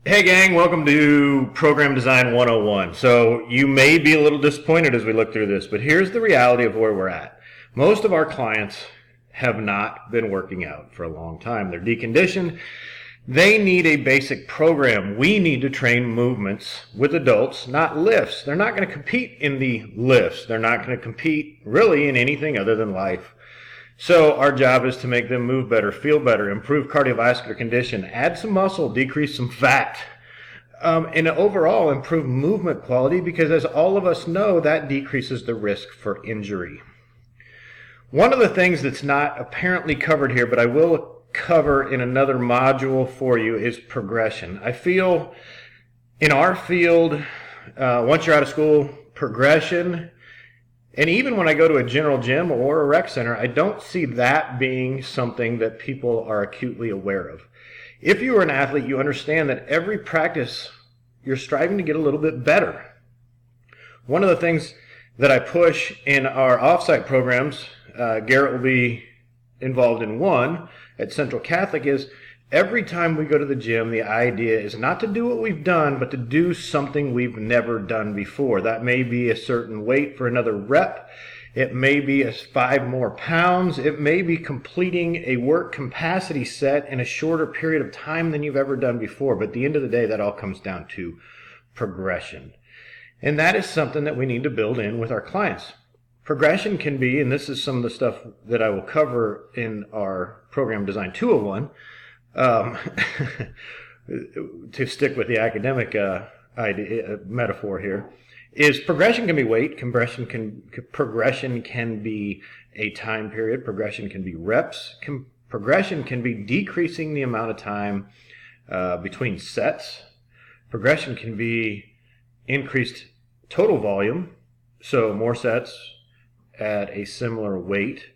Hey gang, welcome to Program Design 101. So you may be a little disappointed as we look through this, but here's the reality of where we're at. Most of our clients have not been working out for a long time. They're deconditioned. They need a basic program. We need to train movements with adults, not lifts. They're not going to compete in the lifts. They're not going to compete really in anything other than life. So our job is to make them move better, feel better, improve cardiovascular condition, add some muscle, decrease some fat, and overall improve movement quality because, as all of us know, that decreases the risk for injury. One of the things that's not apparently covered here, but I will cover in another module for you, is progression. I feel in our field, once you're out of school, progression, and even when I go to a general gym or a rec center, I don't see that being something that people are acutely aware of. If you are an athlete, you understand that every practice you're striving to get a little bit better. One of the things that I push in our offsite programs, Garrett will be involved in one at Central Catholic, is every time we go to the gym, the idea is not to do what we've done, but to do something we've never done before. That may be a certain weight for another rep. It may be 5 more pounds. It may be completing a work capacity set in a shorter period of time than you've ever done before. But at the end of the day, that all comes down to progression. And that is something that we need to build in with our clients. Progression can be, and this is some of the stuff that I will cover in our Program Design 201, to stick with the academic metaphor here, is progression can be weight, progression can be a time period, progression can be reps, progression can be decreasing the amount of time between sets, progression can be increased total volume, so more sets at a similar weight,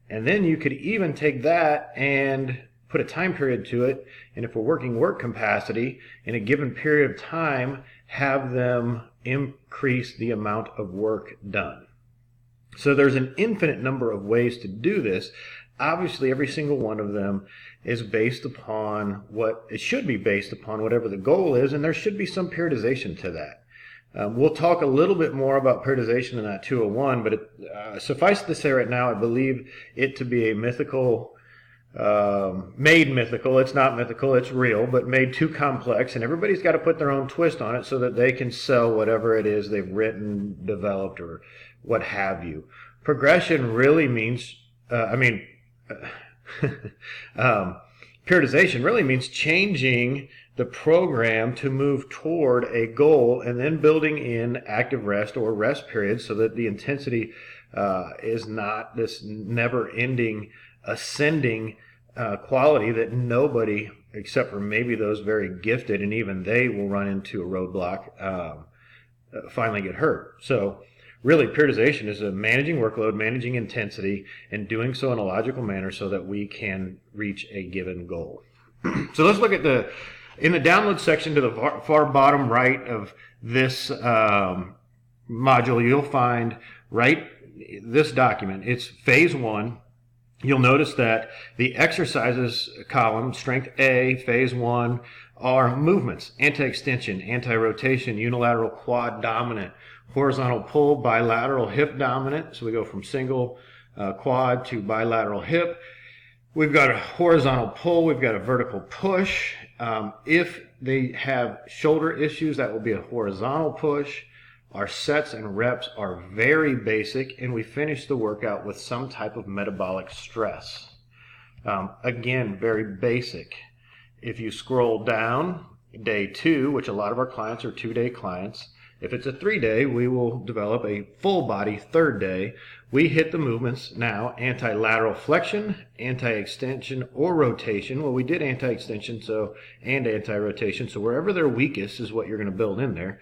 and then you could even take that and put a time period to it, and if we're working work capacity in a given period of time, have them increase the amount of work done. So there's an infinite number of ways to do this. Obviously, every single one of them is based upon what it should be based upon, whatever the goal is, and there should be some periodization to that. We'll talk a little bit more about periodization in that 201, but suffice to say right now, I believe it to be a mythical, made mythical. It's not mythical, it's real, but made too complex, and everybody's got to put their own twist on it so that they can sell whatever it is they've written, developed, or what have you. Progression really means, periodization really means changing the program to move toward a goal and then building in active rest or rest periods so that the intensity is not this never-ending ascending quality that nobody, except for maybe those very gifted, and even they will run into a roadblock, finally get hurt. So really, periodization is a managing workload, managing intensity, and doing so in a logical manner so that we can reach a given goal. So let's look at in the download section to the far bottom right of this module, you'll find this document. It's phase 1. You'll notice that the exercises column, strength A, phase 1, are movements: anti-extension, anti-rotation, unilateral quad dominant, horizontal pull, bilateral hip dominant. So we go from single quad to bilateral hip. We've got a horizontal pull. We've got a vertical push. If they have shoulder issues, that will be a horizontal push. Our sets and reps are very basic, and we finish the workout with some type of metabolic stress. Again, very basic. If you scroll down, day 2, which a lot of our clients are 2-day clients, if it's a 3-day, we will develop a full body 3rd day. We hit the movements now: anti-lateral flexion, anti-extension, or rotation. Well, we did anti-extension and anti-rotation, so wherever they're weakest is what you're going to build in there.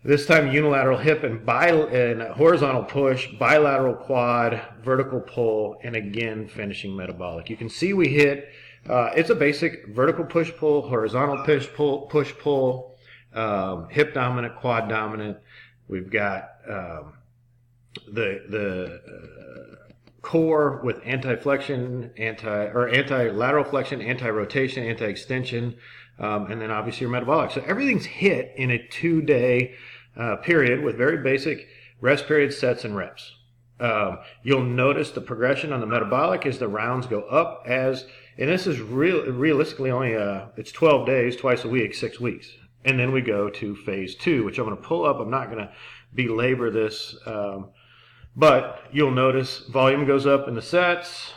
This time unilateral hip and horizontal push, bilateral quad, vertical pull, and again finishing metabolic. You can see we hit, it's a basic vertical push-pull, horizontal push-pull, hip dominant, quad dominant. We've got the core with anti-flexion, anti-lateral flexion, anti-rotation, anti-extension, and then obviously your metabolic. So everything's hit in a 2-day period with very basic rest periods, sets, and reps. You'll notice the progression on the metabolic as the rounds go up, and this is realistically only it's 12 days, twice a week, 6 weeks. And then we go to phase 2, which I'm going to pull up. I'm not going to belabor this, but you'll notice volume goes up in the sets.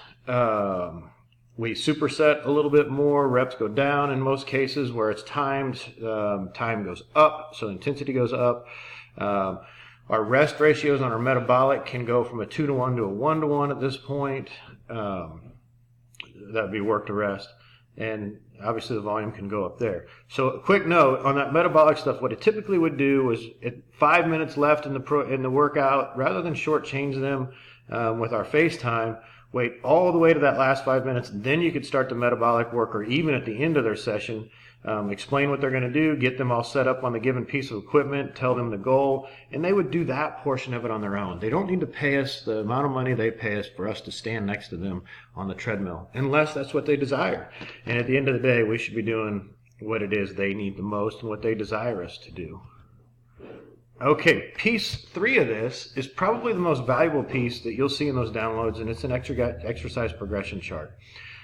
We superset a little bit more. Reps go down in most cases where it's timed. Time goes up, so intensity goes up. Our rest ratios on our metabolic can go from a 2-to-1 to a 1-to-1 at this point. That'd be work to rest. And obviously the volume can go up there. So a quick note on that metabolic stuff, what it typically would do is at 5 minutes left in the workout, rather than shortchange them with our FaceTime, wait all the way to that last 5 minutes, then you could start the metabolic work, or even at the end of their session, explain what they're going to do, get them all set up on the given piece of equipment, tell them the goal, and they would do that portion of it on their own. They don't need to pay us the amount of money they pay us for us to stand next to them on the treadmill, unless that's what they desire. And at the end of the day, we should be doing what it is they need the most and what they desire us to do. Okay, piece 3 of this is probably the most valuable piece that you'll see in those downloads, and it's an exercise progression chart.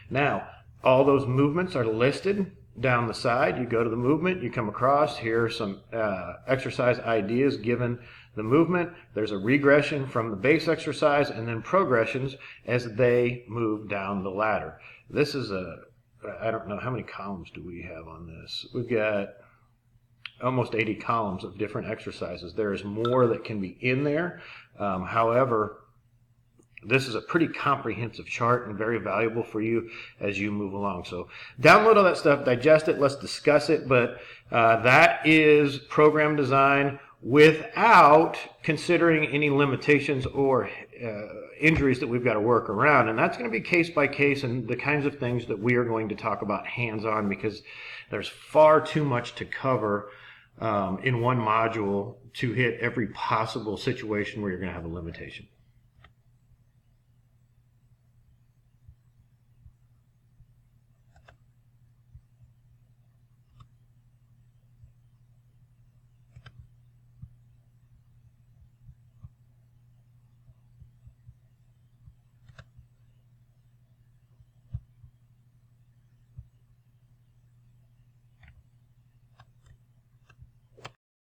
Now, all those movements are listed down the side. You go to the movement, you come across, here are some exercise ideas given the movement. There's a regression from the base exercise, and then progressions as they move down the ladder. This is I don't know, how many columns do we have on this? We've got almost 80 columns of different exercises. There is more that can be in there. However, this is a pretty comprehensive chart and very valuable for you as you move along. So download all that stuff, digest it, let's discuss it. But that is program design without considering any limitations or injuries that we've got to work around. And that's going to be case by case, and the kinds of things that we are going to talk about hands-on, because there's far too much to cover in one module to hit every possible situation where you're going to have a limitation.